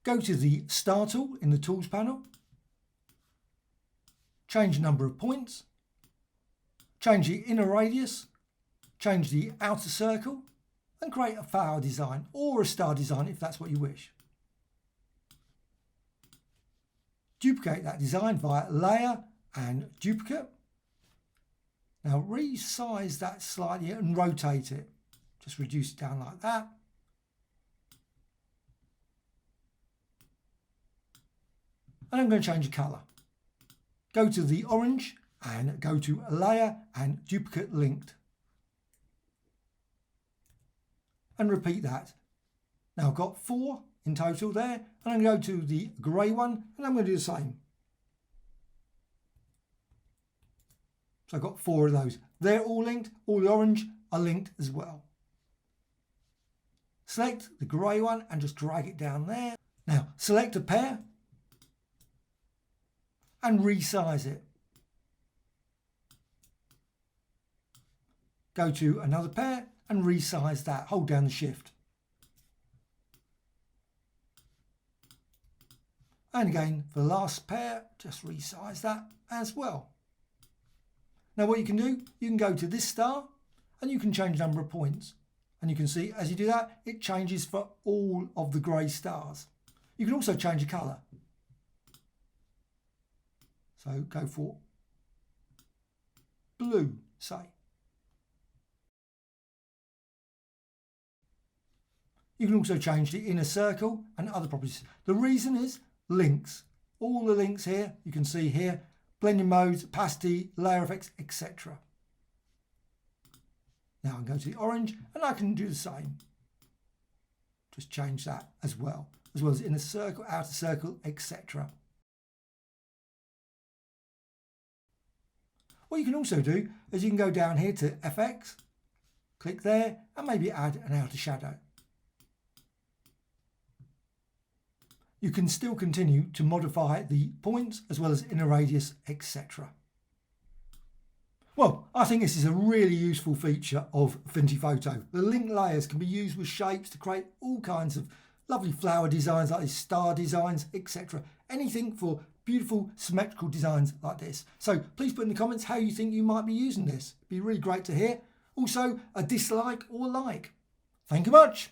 go to the Star tool in the Tools panel, change number of points, change the inner radius, change the outer circle, and create a flower design or a star design if that's what you wish. Duplicate that design via Layer and Duplicate. Now resize that slightly and rotate it. Just reduce it down like that. And I'm going to change the colour. Go to the orange and go to Layer and Duplicate Linked. And repeat that. Now I've got 4 in total there, and I'm going to go to the grey one and I'm going to do the same. So I've got 4 of those. They're all linked, all the orange are linked as well. Select the grey one and just drag it down there. Now select a pair and resize it. Go to another pair and resize that. Hold down the shift. And again, for the last pair, just resize that as well. Now what you can do, you can go to this star and you can change the number of points. And you can see as you do that, it changes for all of the grey stars. You can also change the colour. So go for blue, say. You can also change the inner circle and other properties. The reason is links. All the links here, you can see here, blending modes, opacity, layer effects, etc. Now I can go to the orange and I can do the same. Just change that as well as inner circle, outer circle, etc. What you can also do is you can go down here to FX, click there and maybe add an outer shadow. You can still continue to modify the points as well as inner radius, etc. Well, I think this is a really useful feature of Affinity Photo. The link layers can be used with shapes to create all kinds of lovely flower designs like this, star designs, etc. Anything for beautiful symmetrical designs like this. So please put in the comments how you think you might be using this. It'd be really great to hear. Also, a dislike or like. Thank you much.